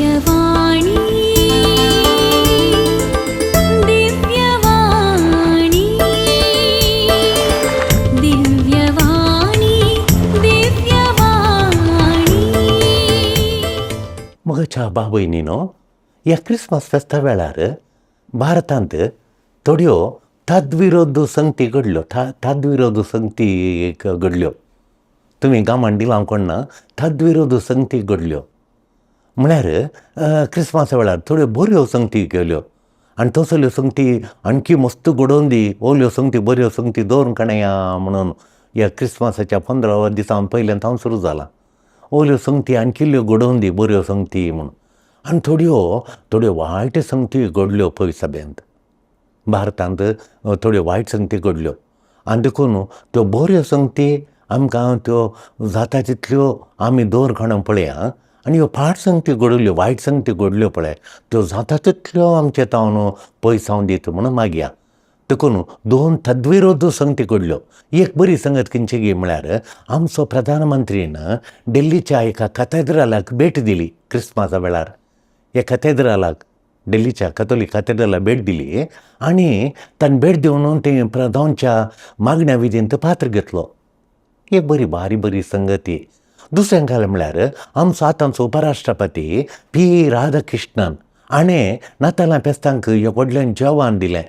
दिव्यवाणी दिव्यवाणी दिव्यवाणी दिव्यवाणी. मगच्या बाबयनीनो ह्या क्रिसमस फेस्ता वेळार भारतांत थोड्यो तद्विरोध संगती घडल्यो तद्विरोध संगती घडल्यो. तुमी गांवांत दिलां कोणना तद्विरोध संगती घडल्यो म्हळ्यार क्रिसमसा वेळार थोड्यो बऱ्यो संगती केल्यो आनी तसल्यो संगती आणकी मस्त घडोवन दी ओल्यो संगती बऱ्यो संगती दवरून काडया म्हणून ह्या क्रिसमसाच्या 15 दिसां पयल्यान हांव सुरू जाला. ओल्यो संगती आणकिल्ल्यो घडोवन दी बऱ्यो संगती म्हणून आनी थोड्यो वायट संगती घडल्यो पळय सगळ्यांत. भारतांत थोड्यो वायट संगती घडल्यो आनी देखून त्यो बऱ्यो संगती आमकां त्यो जाता तितल्यो आमी दवर काडून पळया आनी ह्यो फाट संगती घडल्यो वायट संगती घडल्यो पळय त्यो जाता तितल्यो आमचे तावन पयसांव दीत म्हणून मागया. देखून 2 तद्विरोध संगती घडल्यो. एक बरी संगत खंयची गी म्हळ्यार आमचो प्रधानमंत्रीन दिल्लीच्या एका कॅथेड्रलाक भेट दिली क्रिसमसा वेळार. ह्या कॅथेड्रलाक दिल्लीच्या कॅथोलीक कॅथेड्रलाक भेट दिली आनी ताणें भेट दिवन ते जावनच्या मागण्या विधींत पात्र घेतलो. एक बरी संगती. दुसरें काय म्हळ्यार आमचो आतांचो उपराष्ट्रपती P. राधाकृष्णन हाणें नातालां फेस्तांक एक व्हडलें जेवण दिलें.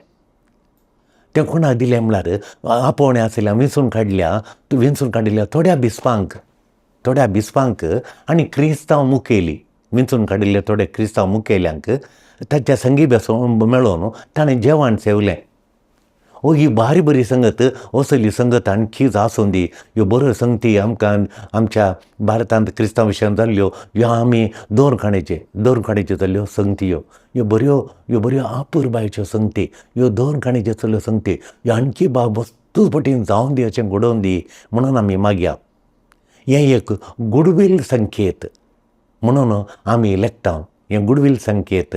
तें कोणाक दिलें म्हळ्यार आपोवणें आसल्या विंचून काडिल्ल्या थोड्या बिस्पांक आनी क्रिस्तांव मुखेली विंचून काडिल्ले थोडे क्रिस्तांव मुखेल्यांक ताच्या संगी मेळोवन ताणें जेवण सेवलें. ही बरी संगत असली संगत आणखीच आसूं दी. ह्यो बऱ्यो संगती आमकां आमच्या भारतांत क्रिस्तांव विशयान जाल्ल्यो ह्यो आमी दवर काडीच्यो जाल्ल्यो संगती ह्यो बऱ्यो आपुरबायच्यो संगती ह्यो दवर काडीच्यो जाल्ल्यो संगती ह्यो आणखी वस्तू पटीन जावं दी अशें घडोवन दी म्हणून आमी मागया. हें एक गुडवील संकेत म्हणून आमी लेखता. हें गुडवील संकेत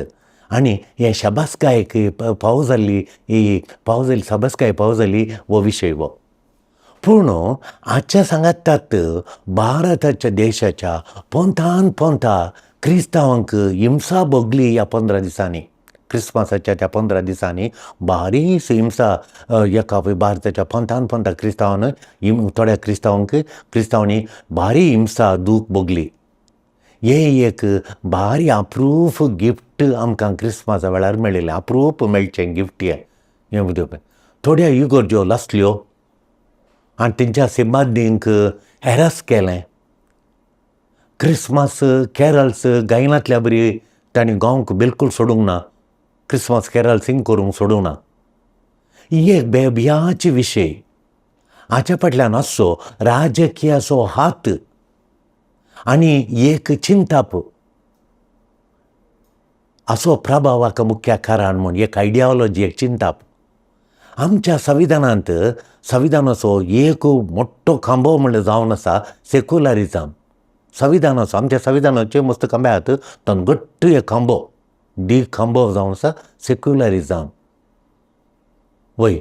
आनी हें शाबासकायेक फावो जाल्ली शाबासकाय फावो जाल्ली हो विशय हो. पूण आजच्या सांगातात भारताच्या देशाच्या पोंता क्रिस्तांवांक हिंसा भोगली ह्या 15 दिसांनी. क्रिसमसाच्या त्या 15 दिसांनी बारीच हिंसा एका भारताच्या पोंता थोड्या क्रिस्तांवांनी भारी हिंसा दूख भोगली. हें एक भारी अप्रूप गिफ्ट आमकां क्रिसमसा वेळार मेळिल्लें. अप्रूप मेळचें गिफ्ट हें दिवप. थोड्या इगर्ज्यो लासल्यो आनी तेंच्या सिंबादींक हेरास केलें. क्रिसमस कॅरल्स गायनांतल्या बरी तांणी गावंक बिलकूल सोडूंक ना. क्रिसमस कॅरल सिंग करूंक सोडूंक ना. ही एक बेबियाची विशय. हाच्या फाटल्यान आसचो राजकीयाचो हात आनी एक चिंताप असो प्रभाव हाका मुख्य कारण म्हूण एक आयडियोलॉजी एक चिंताप. आमच्या संविधानाचो एक मोठो खांबो म्हणल्यार जावन आसा सेक्युलरिजम. आमच्या संविधानाचे मस्त खांबे आहात तातूंत घट्ट एक खांबो जावन आसा सेक्युलरिजम. वय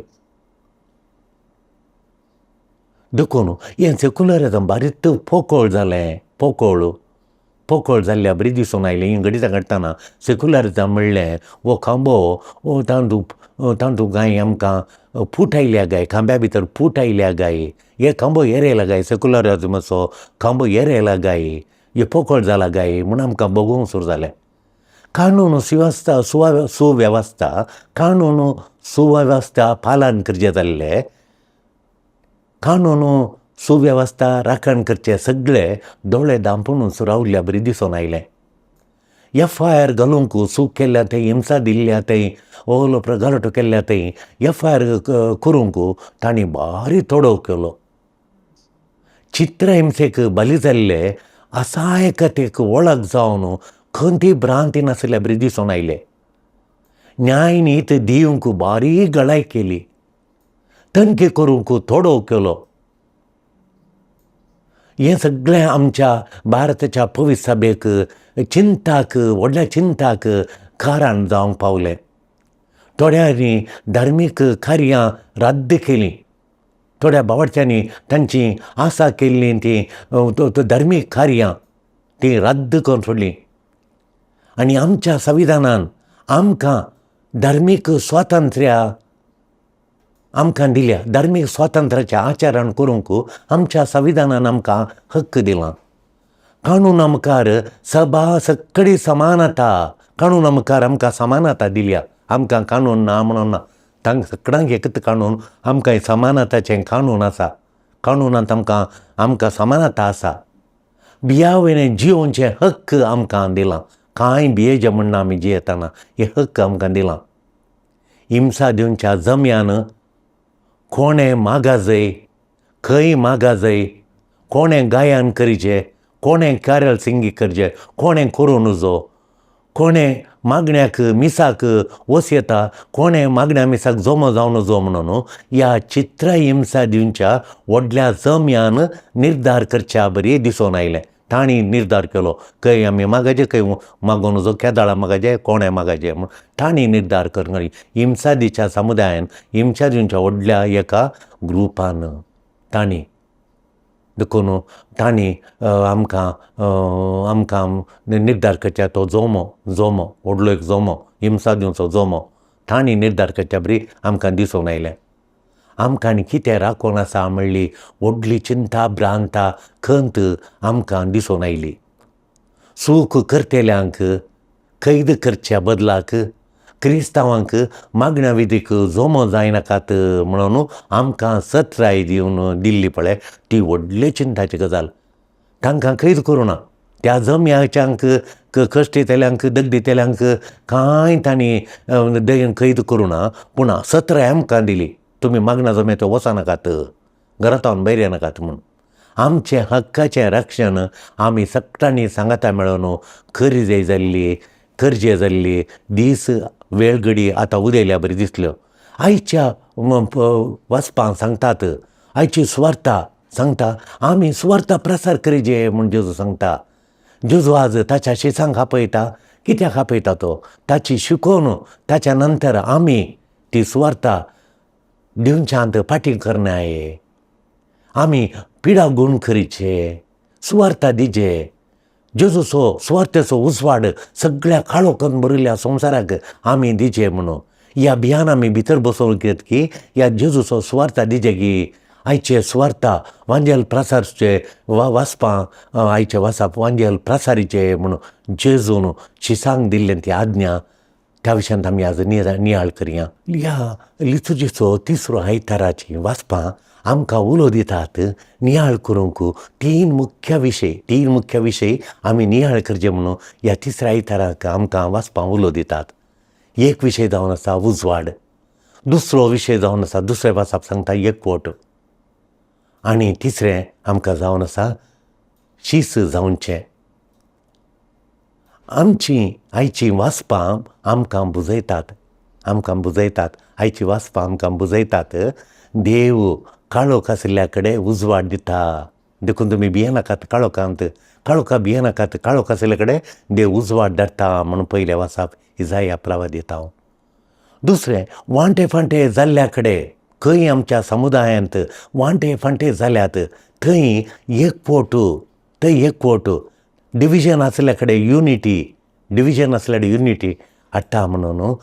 देखून हें सेक्युलरिजम बारीच पोकळ जालें. पोकळ जाल्ल्या बरी दिसून आयलें. ही घडीत घडटाना सेक्युलरिजम म्हणलें हो खांबो तांतूं गाय आमकां फूट आयल्या गाय खांब्या भितर फूट आयल्या गाय. हे खांबो हेर येयला गाय सेक्युलरिजमाचो खांबो हेर येयला गाय. हे पोकळ जाला गाय म्हूण आमकां बगूंक सुरू जालें. कानून सुवेवस्था पालन करचें जाल्लें. कानून सुवेवस्था राखण करचे सगळे दोळे धांपून रावल्ल्या बरी दिसून आयलें. FIR घालूंक सूख केल्या थंय हिंसा दिल्ल्या थंय ओलो गलाटो केल्ल्या थंय FIR करूंक तांणी भारी तोडो केलो. चित्रहिंसेक बली जाल्ले असायकतेक वळख जावन खंयची भ्रांती नासल्या बरी दिसून आयले. न्याय नीत दिवंक भारी गळाय केली. तणकी करूंक तोडो केलो. हें सगळें आमच्या भारताच्या पवित्र सभेक व्हडल्या चिंताक कारण जावंक पावलें. थोड्यांनी धार्मीक कार्यां रद्द केलीं. थोड्या बावडच्यांनी तांची आसा केल्लीं ती धार्मीक कार्यां ती रद्द करून सोडलीं. आनी आमच्या संविधानान आमकां धार्मीक स्वातंत्र्य आमकां दिल्या. धार्मीक स्वातंत्र्याचें आचरण करूंक आमच्या संविधानान आमकां हक्क दिला. कानून आमकार सगळी समानता, कानून आमकार आमकां समानता दिल्या. आमकां कानून ना म्हणून ना, तांकां सगळ्यांक एकच कानून, आमकां समानताचें कानून आसा. कानूनांत आमकां समानता आसा. बियावेन जियोवचें हक्क आमकां दिलां. कांय भियेचें म्हणना आमी जियेतना, हे हक्क आमकां दिलां. हिंसा दिवच्या जम्यान कोणें मागा जाय, खंय मागा जाय, कोणें गायन करचें, कोणें कॅरल सिंगींग करचें, कोणें करूं नजो, कोणें मागण्याक मिसाक वस येता, कोणें मागण्या मिसाक जमो जावन नजो म्हणून ह्या चित्र हिंसा दिवच्या व्हडल्या जम्यान निर्धार करच्या बरी दिसून आयलें. तांणी निर्धार केलो, खंय आमी मागचे, खंय मागो नजो, केदाळा मागचे, कोणें मागचे म्हूण तांणी निर्धार करून हिंसा दिवच्या समुदायान, हिंसा दिवच्या व्हडल्या एका ग्रुपान तांणी देखून तांणी आमकां निर्धार करच्या तो जोमो व्हडलो एक जोमो, हिंसा दिवचो जोमो तांणी निर्धार करच्या बरी आमकां दिसून आयलें. आमकां आनी कितें राखून आसा म्हणली व्हडली चिंता भ्रांता खंत आमकां दिसून आयली. सूख करतेल्यांक कैद करच्या बदलाक क्रिस्तांवांक मागण्या विधीक जोमो जायनाकात म्हणून आमकां सत्राय दिल्ली पळय, ती व्हडले चिंताची गजाल. तांकां कैद करूं ना. त्या जम्याच्यांक कश्टितेल्यांक दगडितेल्यांक कांय तांणी कैद करूं ना, पूण सत्राय आमकां दिली. तुमी मागना जमें वचनाकात, घरांतावन भायर येनाकात म्हूण. आमचें हक्काचें रक्षण आमी सगळ्यांनी सांगाता मेळून करजे जाल्ली दीस वेळ घडी आतां उदेल्या बरी दिसल्यो. आयच्या वचपाक सांगतात, आयची सुवार्ता सांगता, आमी सुवार्ता प्रसार करचे म्हूण जेजू सांगता. जेजू आज ताच्या शिसांक आपयता. कित्याक आपयता तो? ताची शिकोवन ताच्या नंतर आमी ती सुवार्ता दिवच्यांत फाटीं करनाये. आमी पिडा गूण करीचे, सुवार्ता दिजे. जेजूचो सुवार्थेचो उजवाड सगळ्या काळोखान भरिल्ल्या संवसाराक आमी दिचे म्हणून ह्या अभियान आमी भितर बसोवन घेत की ह्या जेजूचो सुवार्ता दिजे की आयचे सुवार्ता वांजेल प्रसारचे वाचपां आयचे वाचप वांजेल प्रसारीचे म्हणून जेजून शिसांक दिल्लें ती आज्ञा त्या विशयांत आमी आज नियाळ करया. ह्या लितुर्जीचो तिसरो आयताराची वाचपां आमकां उलो दितात नियाळ करूंक तीन मुख्य विशय आमी नियाळ करचे म्हणून ह्या तिसऱ्या आयताराक आमकां वाचपां उलो दितात. एक विशय जावन आसा उजवाड, दुसरो विशय जावन आसा दुसरें वाचप सांगता एकवट, आनी तिसरें आमकां जावन आसा शीस जावचें. आमची आयची वाचपां आमकां बुजयतात आयची वाचपां आमकां बुजयतात. देव काळोख आसल्या कडेन उजवाड दिता. देखून तुमी भियेनाकात काळोखांत, भियेनाकात काळोख आसले कडेन देव उजवाड धाडटा म्हणून पयलें वाचप इजाया प्रवाद दिता. दुसरें वांटे फांटे जाल्ल्या कडेन खंय आमच्या समुदायांत वांटे फांटे जाल्यात थंय एकवट डिविजन आसल्या कडेन युनिटी हाडटा म्हणून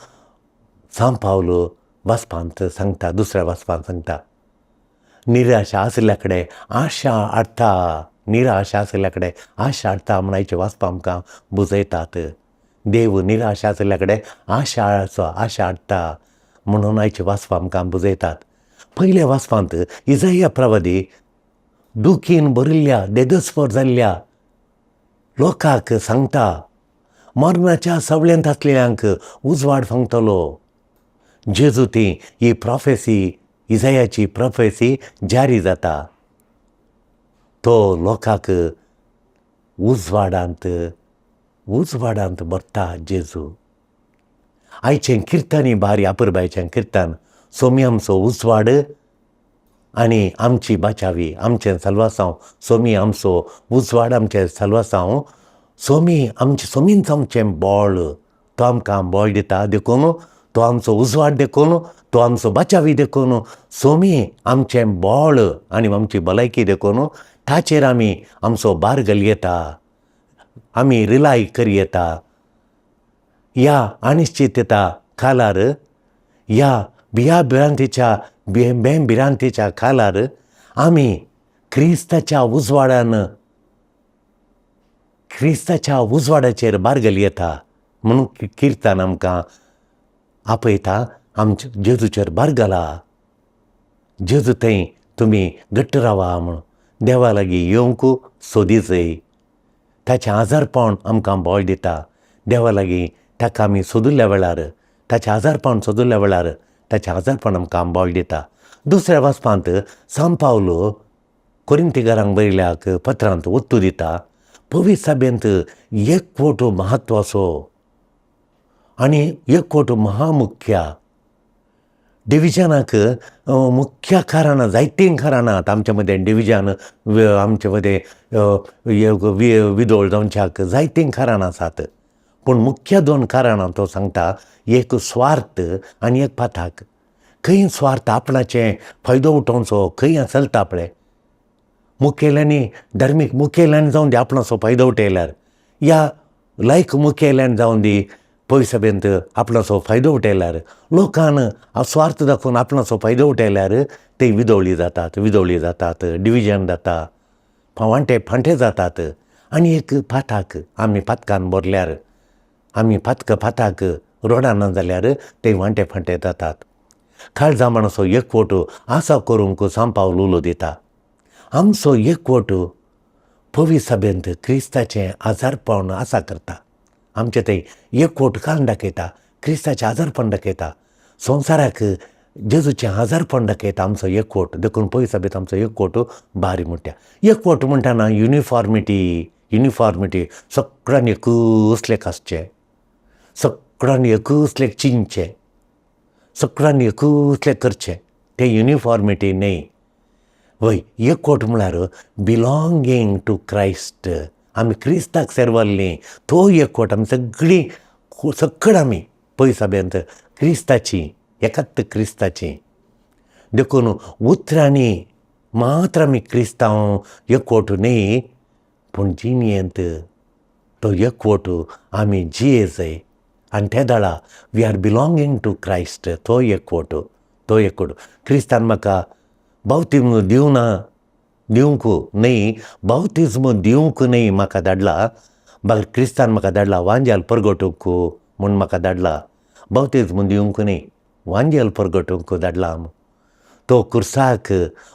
सांत पावलो वाचपांत सांगता. दुसऱ्या वाचपांत सांगता निराशा आसल्या कडेन आशा हाडटा म्हणून आयचे वाचपां आमकां बुजयतात. देव निराशा आसल्या कडेन आशा हाडटा म्हणून आयचे वाचपां आमकां बुजयतात. पयल्या वाचपांत इजाया प्रवादी दुखीन भरिल्ल्या देदस्वर जाल्ल्या लोकांक सांगता मरणाच्या सवळ्यांत आसलेल्यांक उजवाड सांगतलो. जेजू ती ही प्रोफेसी इजायाची प्रोफेसी जारी जाता. तो लोकांक उजवाडांत भरता जेजू. आयचें किर्तनी बारी आपुरबायेचें किर्तन सोमी आमचो उजवाड आनी आमची बाचावी आमचें सलवासांव. सोमी आमचो उजवाड आमचें सलवासांव. सोमींच आमचें बोळ. तो आमकां बोळ दिता देखून तो आमचो उजवाड देखून तो आमचो बाचावी देखून सोमी आमचें बोळ आनी आमची भलायकी देखून ताचेर आमी आमचो भार घालूं येता. आमी रिलाय करूं येता. ह्या अनिश्चितता कालार, ह्या भिरांतीच्या कालार आमी क्रिस्ताच्या उजवाडाचेर बारगल येता म्हणून किर्तन आमकां आपयता. आमच्या जेजूचेर बारगला, जेजू थंय तुमी घट्ट रावा म्हणून देवा लागीं येवंक सोदी जाय. ताचें आजारपण आमकां बळ दिता. देवा लागीं ताका आमी सोदुल्ल्या वेळार, ताचें आजारपण सोदुल्ल्या वेळार ताचें आजारपण आमकां बळ दिता. दुसऱ्या वाचपांत सांत पावलो कोरिंथीकारांक बरयल्याक पत्रांत वत्तू दिता. पवित्र सभेंत एकवट म्हत्वाचो आनी एकवट महामुख्य डिविजनाक मुख्य कारणां, जायतीं कारणां आमचे मदें डिविजन, आमचे मदें विदोळ जावच्याक जायतीं कारणां आसात. पूण मुख्य 2 कारणां तो सांगता. एक स्वार्थ आनी एक पाताक. खंय स्वार्थ आपणाचें फायदो उठोवचो, खंय चलता पळय. मुखेल्यांनी, धार्मीक मुखेल्यांनी जावन दी आपणाचो फायदो उठयल्यार, या लायक मुखेल्यांनी जावन दी पवित्र सभेंत आपणाचो फायदो उठयल्यार, लोकांन स्वार्थ दाखोवन आपणाचो फायदो उठयल्यार ते विदोळी जातात, डिविजन जाता, फांटे जातात. आनी एक पाताक, आमी पातकान भरल्यार, आमी पाताक रोडार ना जाल्यार ते फांटे जातात. काळजा म्हणसो एकवट आसा करूंक सांत पावलो उलो दिता. आमचो एकवट पवित्र सभेंत क्रिस्ताचें आजारपण आसा करता. आमचें तें एकवट कान दाखयता, क्रिस्ताचें आजारपण दाखयता, संवसाराक जेजूचें आजारपण दाखयता आमचो एकवट. देखून पवित्र सभेंत आमचो एकवट भारी मोठ्या. एकवट म्हणटाना युनिफॉर्मिटी, सगळ्यांनी एकूसलेक आसचें, सगळ्यांनी एकूसलेक चिंतचें, सगळ्यांनी एकूसलेक करचें, तें युनिफॉर्मिटी न्हय. वय एकवट म्हळ्यार बिलॉंगींग टू क्रायस्ट. आमी क्रिस्ताक सेरवल्लीं, तो एकवट. आमी सकळ आमी पवित्र सभेंत क्रिस्ताचीं, एकात्त क्रिस्ताचीं. देखून उतरांनी मात्र आमी क्रिस्तांव एकवट न्हय, पूण जिणयेंत तो एकवट आमी जिये जाय. आनी त्या दाळा वी आर बिलॉंगींग टू क्रायस्ट. तो एकवट क्रिस्तान म्हाका बावतिस्म दिवंक न्हय, बावतिस्म दिवंक न्हय म्हाका धाडला, क्रिस्तान म्हाका धाडला वांजेल परगटूंक म्हूण म्हाका धाडला. बावतिस्म दिवंक न्हय, वांजेल परगटूंक धाडला. तो कुर्साक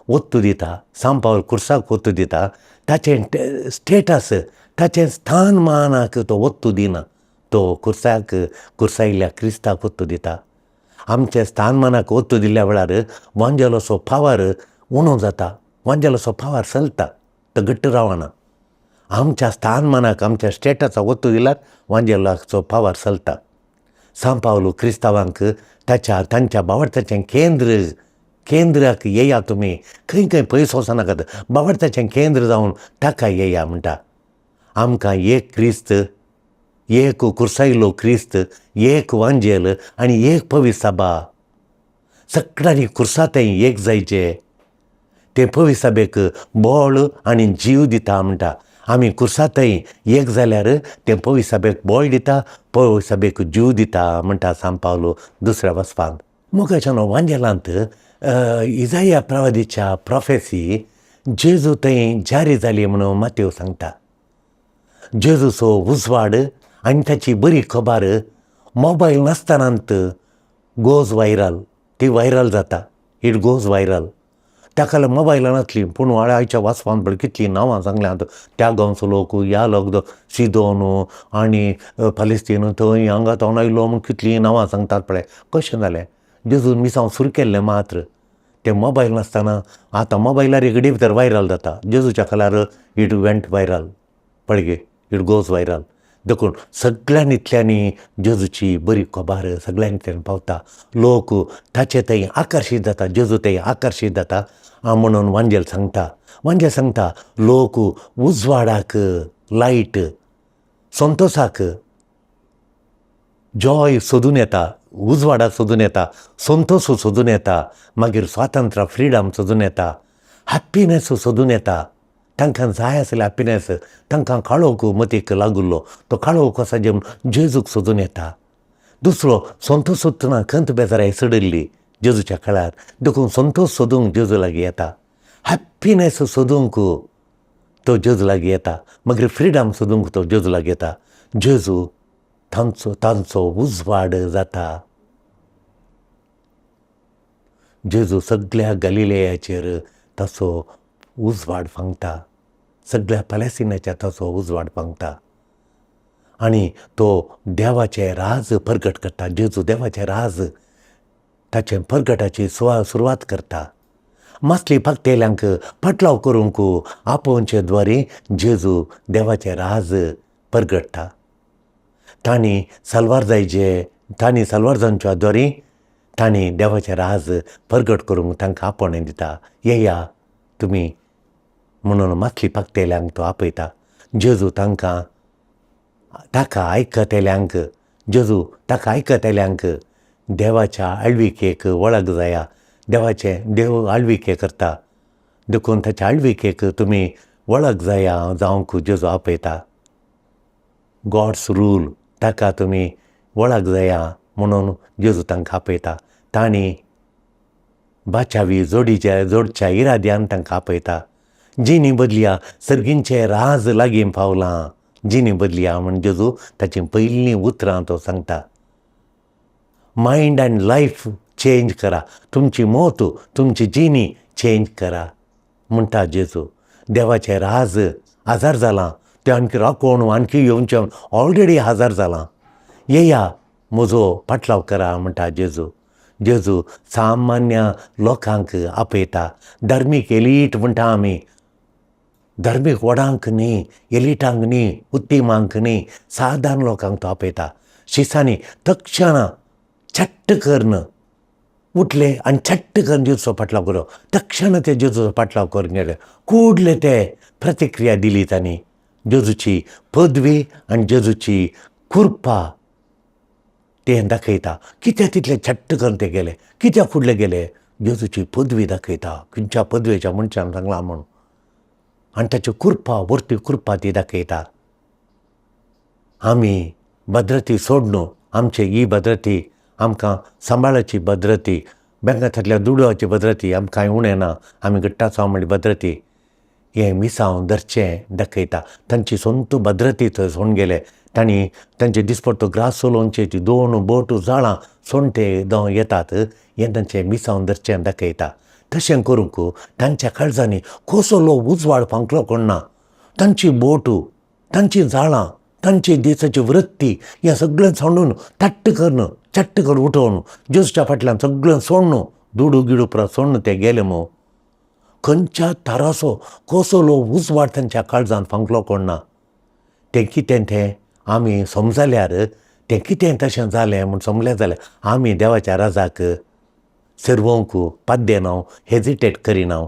वत्तू दिता. सांत पावल कुर्साक वत्तू दिता. ताचें स्टेटस, ताचें स्थानमानाक तो वत्तू दिना. तो कुर्सायिल्ल्या क्रिस्ताक वत्तू दिता. आमच्या स्थानमानाक वत्तू दिल्ल्या वेळार वांजेलोचो पावर उणो जाता, वांजेलोचो पावर चलता, तो घट्ट रावना. आमच्या स्थानमानाक, आमच्या स्टेटसाक वत्तू दिल्यार वांजेलाचो पावर चलता. सांत पावलो क्रिस्तांवांक तांच्या बावडताचें केंद्राक येया तुमी, खंय पयस वचनाकात, बावडताचें केंद्र जावन ताका येया म्हणटा. आमकां एक क्रिस्त, एक कुर्सायिल्लो क्रिस्त, एक वांजेल आनी एक पवित्र सभा, सगळ्यांनी कुर्सांतय एक जायचें. तें पवित्र सभेक बळ आनी जीव दिता म्हणटा. आमी कुर्सांतय एक जाल्यार तें पवित्र सभेक बळ दिता, पवित्र सभेक जीव दिता म्हणटा सांत पावलो दुसऱ्या वचपांत. मुखाच्या वांजेलांत इजाया प्रवादीच्या प्रॉफेसी जेजू थंय जारी जाली म्हणून मातेव सांगता. जेजूचो उजवाड आनी ताची बरी खबर मोबायल नासतनांत गोज व्हायरल, ती व्हायरल जाता, इट गोज व्हायरल. ताका लागून मोबायलां नासलीं, पूण आयच्या वाचपांत पळय कितलीं नांवां सांगल्यांत. त्या गांवचो लोक, ह्या लोक सिदोन आनी फालिस्तीन, थंय हांगा थंय आयलो म्हूण कितलीं नांवां सांगतात पळय. कशें जालें? जेजून मिसांव सुरू केल्लें मात्र. तें मोबायल नासतना आतां मोबायलार एक घडी भितर व्हायरल जाता. जेजूच्या काळार इट वेंट व्हायरल, पळय गे, इट गोज व्हायरल. देखून सगळ्यांनीतल्यांनी जेजूची बरी खबर सगळ्यांनी पावता. लोक ताचे थंय आकर्शीत जाता, जेजू थंय आकर्शीत जाता म्हणून वांजेल सांगता. लोक उजवाडाक, लायट, संतोशाक, जॉय सोदून येता, उजवाडाक सोदून येता, संतोश सोदून येता, मागीर स्वातंत्र्य, फ्रिडम सोदून येता, हॅप्पिनेस सोदून येता. तांकां जाय आसले हॅप्पिनेस, तांकां काळोख मतीक लागुल्लो, तो काळोख कसा जेवन जेजूक सोदून येता. दुसरो संतोश सोदतना खंत बेजाराय सडिल्ली जेजूच्या काळार देखून संतोश सोदूंक जेजू लागीं येता, हॅप्पिनेस सोदूंक तो जेजू लागीं येता, मागीर फ्रिडम सोदूंक तो जेजू लागीं येता. जेजू तांचो उजवाड जाता. जेजू सगळ्या गलिलेयाचेर ताचो उजवाड फांगता, सगळ्या पॅलेस्टिनाचेर ताचो उजवाड फांगता आनी तो देवाचें राज परगट करता. जेजू देवाचें राज ताचे परगटाची सुरवात करता. मासली पागतेल्यांक पाटलाव करूंक आपोवचे द्वारे जेजू देवाचें राज परगटता. तांणी सलवारजांच्या द्वारे तांणी देवाचें राज परगट करूंक तांकां आपोवणें दिता. येया तुमी म्हणून मासली पागतेल्यांक तो आपयता. जेजू ताका आयकतेल्यांक देवाच्या आळविकेक वळख जाया. देव आळविके करता, देखून ताच्या आळविकेक तुमी वळख जावंक जेजू आपयता. गॉड्स रूल ताका तुमी वळख जाया म्हणून जेजू तांकां आपयता. तांणी बाचावी जोडच्या इराद्यान तांकां आपयता. जिनी बदलिया, सर्गींचें राज लागीं पावलां, जिनी बदलिया म्हूण जेजू ताचीं पयलीं उतरां तो सांगता. मायंड एंड लायफ चेंज करा, तुमची मोत, तुमची जिनी चेंज करा म्हणटा जेजू. देवाचें राज हजार जालां, तें आणकी राखोवन आणकी येवचें ऑलरेडी हजार जालां. येया म्हजो पाटलाव करा म्हणटा जेजू. जेजू सामान्य लोकांक आपयता. धार्मीक एलीट म्हणटा आमी, धार्मीक वडांक न्ही, एलिटांक न्ही, उत्तिमांक न्ही, सादारण लोकांक तो आपयता. शिसांनी तक्षण छट्ट करून उठले आनी छट्ट करून जेजूचो पाटलाव करो. तक्षण ते जेजूचो पाटलाव करून गेले. कुडले ते प्रतिक्रिया दिली तांणी. जेजूची पदवी आनी जेजूची कृपा तें दाखयता. कित्याक तितले छट्ट करून ते गेले, कित्याक फुडले गेले? जेजूची पदवी दाखयता, खंयच्या पदवेच्या मनशान सांगलां म्हूण, आनी ताची कृपा, वर्ती कृपा ती दाखयता. आमी भद्रती सोडून आमची ही भद्रती आमकां सांबाळाची भद्रती, बँकांतल्या दुडवाची भद्रती आमकां कांय उणें ना, आमी घट्टाचो म्हणली भद्रती हें मिसांव धरचें दाखयता. तांची संत भद्रती थंय सोडून गेले. तांणी तांचे दिसपट्टो ग्रास सोलोवचे 2 बोट जाळां सोडून ते येतात, हें तांचें मिसांव धरचें दाखयता. तशें करूंक तांच्या काळजांनी कसलो उजवाड फांकलो कोणना. तांची बोट, तांची जाळां, तांची दिसाची वृत्ती हें सगळें सोडून छट्ट करून उठोवन जेजूच्या फाटल्यान सगळें सोडून दुडू गिडू परत सोडून ते गेले मो. खंयच्या तरासो कसलो उजवाड तांच्या काळजान फांकलो कोणना. तें कितें तें आमी समजल्यार तें कितें तशें जालें म्हूण समजलें जाल्यार आमी देवाच्या राजाक सर्वोंक पाद्यनाव, हेजिटेट करिना.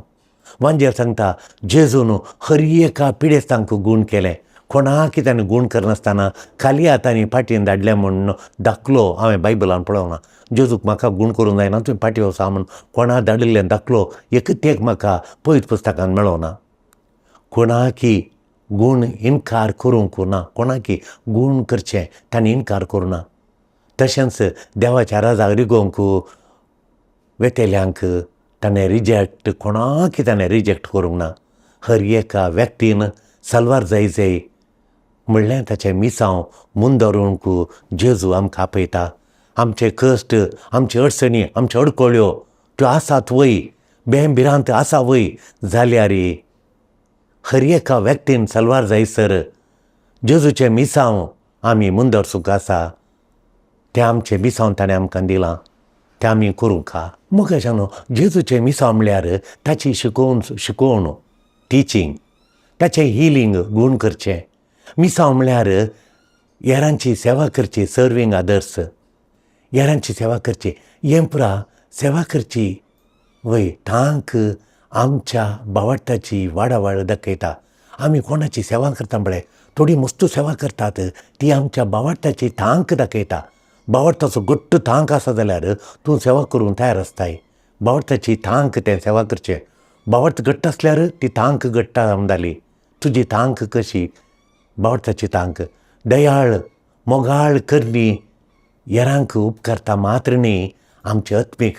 वांजेर सांगता जेजून हर एका पिडेस्तांक गूण केलें. कोणाक कितें गूण करनासतना खाली हातांनी पाटयेन धाडलें म्हूण दाखलो हांवें बायबलान पळोवना. जेजूक म्हाका गूण करूंक जायना, तुवें पाटये वचा म्हूण कोणा धाडिल्लें दाखलो एक म्हाका पवित्र पुस्तकान मेळोना. कोणाकी गूण इन्कार करूंक ना, कोणाकी गूण करचें ताणें इन्कार करूं ना. तशेंच देवाच्या राजाक रिगोवंक वेतेल्यांक ताणें कोणाकी ताणें रिजेक्ट करूंक ना. हर एका व्यक्तीन सलवार जाय म्हणलें ताचें मिसांव मून धरूंक जेजू आमकां आपयता. आमचे कश्ट, आमचे अडचणी, आमच्यो अडकळ्यो त्यो आसात वय, बेंबिरांत आसा वय जाल्यार हर एका व्यक्तीन सलवार जायसर जेजूचें मिसांव आमी मून धरसूंक आसा. तें आमचें मिसांव ताणें आमकां दिलां, तें आमी करूंक हा. मग अशें न्हू, जेजूचें मिसांव म्हळ्यार ताची शिकोवण टिचींग, ताचें हिलींग गूण करचें. मिसांव म्हळ्यार हेरांची सेवा करची, सर्वींग अदर्स, हेरांची सेवा करची, हें पुरा सेवा करची वय. तांक आमच्या भावार्थाची वाडावळ दाखयता. आमी कोणाची सेवा करता पळय, थोडी मस्तू सेवा करतात, ती आमच्या भावार्थाची तांक दाखयता. भावार्थाचो घट्ट तांक आसा जाल्यार तूं सेवा करूंक तयार आसताय. भावार्थाची तांक तें सेवा करचें. भावार्थ घट्ट आसल्यार ती तांक घट्ट जाली. तुजी तांक कशी? भावार्थाची तांक दयाळ, मोगाळ करणी येरांक उपकारता मात्र न्ही, आमच्या आत्मीक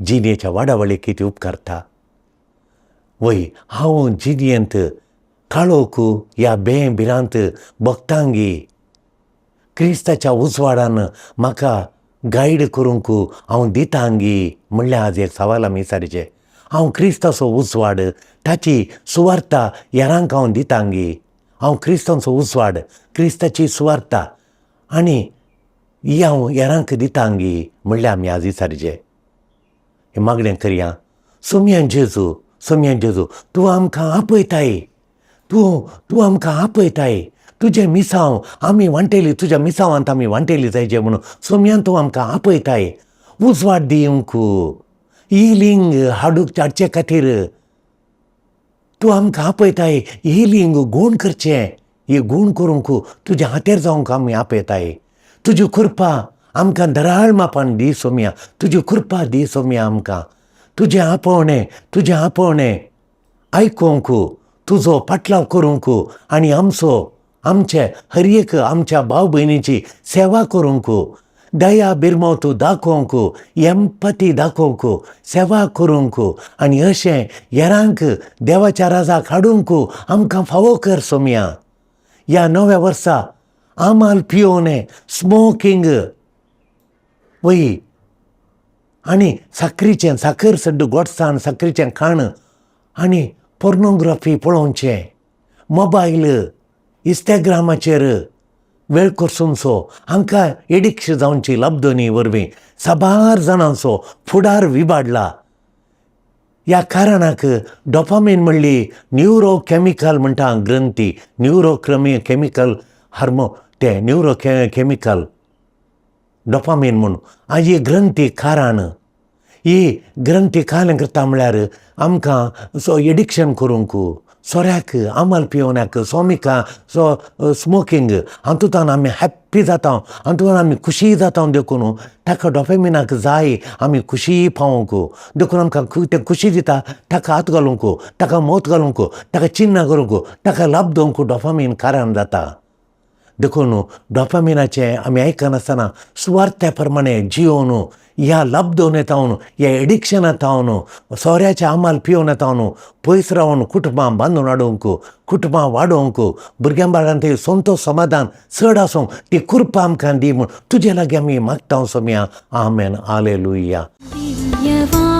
जिणेच्या वाडावळीक कितें उपकारता. वय हांव जिणयेंत काळोख ह्या भिरांत भोगतांगी क्रिस्ताच्या उजवाडान म्हाका गायड करूंक हांव दितांगी म्हणल्यार आज एक सवाल आमी विचारचें. हांव क्रिस्ताचो उजवाड, ताची सुवार्ता हेरांक हांव दितांगी. हांव क्रिस्तांचो उजवाड, क्रिस्ताची सुवार्ता आनी ही हांव हेरांक दितांगी म्हणल्यार आमी आज विचारचें. हें मागणें करया. सोम्यान जेजू तूं आमकां आपयताय, तूं आमकां आपयताय. तुजें मिसांव आमी वांटेली, तुज्या मिसांवांत आमी वांटेली जायचें म्हणून सोम्यान तूं आमकां आपयताय. उजवाड दिवंक, हिलींग हाडचे खातीर तूं आमकां आपयताय. हिलींग गूण करचें, ही गूण करूंक तुज्या हातेर जावंक आमी आपयताय. तुजी कृपा आमकां दराळ मापान दी सोम्या, तुजी कृपा दी सोम्या आमकां. तुजें आपोवणें आयकोंक, तुजो पाटलाव करूंक आनी आमचे हर एक आमच्या भाव भयणीची सेवा करूंक, दया बिरमो तूं दाखोवंक, एम्पती दाखोवंक, सेवा करूंक आनी अशें हेरांक देवाच्या राजाक हाडूंक आमकां फावो कर सोम्या. ह्या नव्या वर्सा आमाल पियोवने, स्मोकींग वय आनी साकर सड्ड गोडसाण साकरीचें खाण आनी पोर्नोग्राफी पळोवचें, मोबायल इंस्टाग्रामाचेर वेळ करसूनचो हांकां एडिक्शन जावची लबदोनी वरवीं साबार जाणांचो फुडार विबाडला. ह्या कारणाक डोपामीन म्हणली न्यूरोकॅमिकल म्हणटा ग्रंथी, न्यूरोकॅमिकल ते न्यूरोकॅमिकल डोपामीन म्हणून ही ग्रंथी कारण. ही ग्रंथी कालें करता म्हळ्यार आमकां एडिक्शन करूंक, सोऱ्याक, आमाल पियोवण्याक, सोमिका स्मोकींग हातूंतल्यान आमी हॅप्पी जाता, हातूंतल्यान आमी खुशी जाता देखून ताका डोपामिनाक जाय आमी खुशी पावोवंक, देखून आमकां तें खुशी दिता ताका हात घालूंक, ताका मोत घालूंक, ताका चिन्ह करूंक, ताका लाभ दिवंक डोपामीन कारण जाता. देखून डोपामिनाचें आमी आयकनासतना सुवार्त्या प्रमाणें जियोवन ह्या लबदोन येतावन, ह्या एडिक्शनांतावन, सोऱ्याच्या आमाल पियोवन येतावन पयस रावन कुटुंबां बांदून हाडूंक, कुटुंबां वाडोवंक, भुरग्यां बाळांत संतोश समाधान चड आसूंक ती कृपा आमकां दी म्हूण तुजे लागीं आमी मागता सोम्या. आमेन. हालेलुया. दिव्यवाणी